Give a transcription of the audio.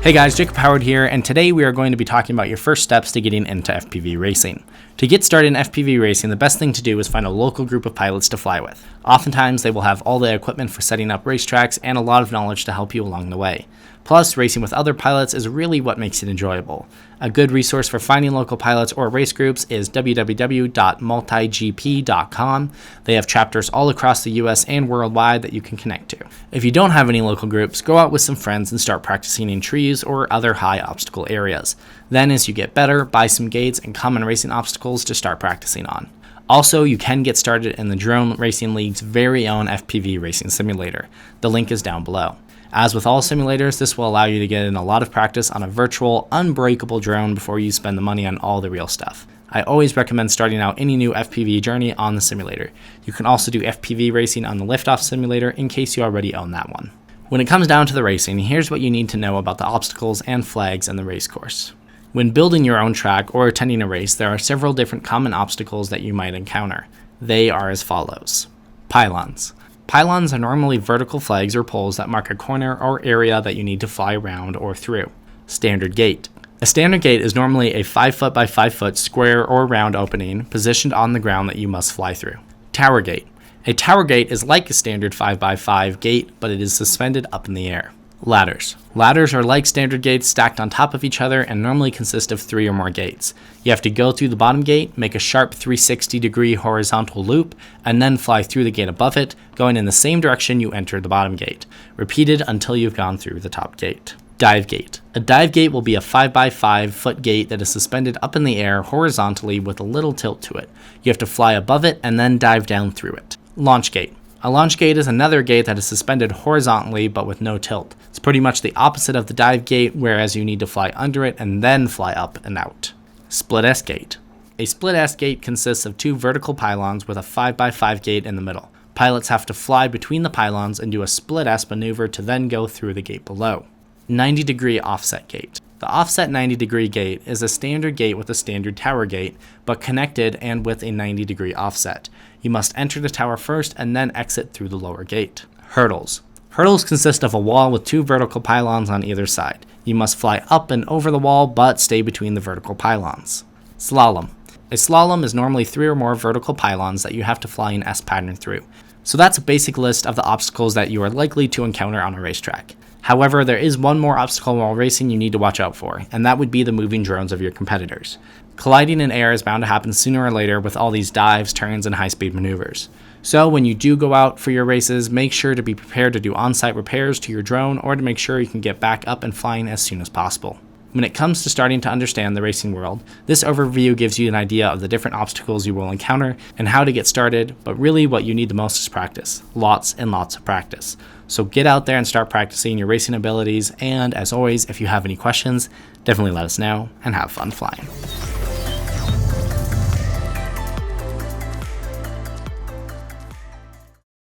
Hey guys, Jacob Howard here, and today we are going to be talking about your first steps to getting into FPV racing. To get started in FPV racing, the best thing to do is find a local group of pilots to fly with. Oftentimes, they will have all the equipment for setting up racetracks and a lot of knowledge to help you along the way. Plus, racing with other pilots is really what makes it enjoyable. A good resource for finding local pilots or race groups is www.multigp.com. They have chapters all across the US and worldwide that you can connect to. If you don't have any local groups, go out with some friends and start practicing in trees or other high obstacle areas. Then, as you get better, buy some gates and common racing obstacles to start practicing on. Also, you can get started in the Drone Racing League's very own FPV racing simulator. The link is down below. As with all simulators, this will allow you to get in a lot of practice on a virtual, unbreakable drone before you spend the money on all the real stuff. I always recommend starting out any new FPV journey on the simulator. You can also do FPV racing on the Liftoff simulator in case you already own that one. When it comes down to the racing, here's what you need to know about the obstacles and flags in the race course. When building your own track or attending a race, there are several different common obstacles that you might encounter. They are as follows. Pylons. Pylons are normally vertical flags or poles that mark a corner or area that you need to fly around or through. Standard gate. A standard gate is normally a 5 foot by 5 foot square or round opening positioned on the ground that you must fly through. Tower gate. A tower gate is like a standard 5 by 5 gate, but it is suspended up in the air. Ladders. Ladders are like standard gates stacked on top of each other and normally consist of 3 or more gates. You have to go through the bottom gate, make a sharp 360-degree horizontal loop, and then fly through the gate above it, going in the same direction you entered the bottom gate. Repeated until you've gone through the top gate. Dive gate. A dive gate will be a 5 by 5 foot gate that is suspended up in the air horizontally with a little tilt to it. You have to fly above it and then dive down through it. Launch gate. A launch gate is another gate that is suspended horizontally but with no tilt. It's pretty much the opposite of the dive gate, whereas you need to fly under it and then fly up and out. Split S gate. A split S gate consists of 2 vertical pylons with a 5 by 5 gate in the middle. Pilots have to fly between the pylons and do a split S maneuver to then go through the gate below. 90-degree offset gate. The offset 90-degree gate is a standard gate with a standard tower gate, but connected and with a 90-degree offset. You must enter the tower first and then exit through the lower gate. Hurdles. Hurdles consist of a wall with 2 vertical pylons on either side. You must fly up and over the wall, but stay between the vertical pylons. Slalom. A slalom is normally 3 or more vertical pylons that you have to fly an S pattern through. So that's a basic list of the obstacles that you are likely to encounter on a racetrack. However, there is one more obstacle while racing you need to watch out for, and that would be the moving drones of your competitors. Colliding in air is bound to happen sooner or later with all these dives, turns, and high-speed maneuvers. So when you do go out for your races, make sure to be prepared to do on-site repairs to your drone or to make sure you can get back up and flying as soon as possible. When it comes to starting to understand the racing world, this overview gives you an idea of the different obstacles you will encounter and how to get started, but really what you need the most is practice. Lots and lots of practice. So get out there and start practicing your racing abilities, and as always, if you have any questions, definitely let us know, and have fun flying.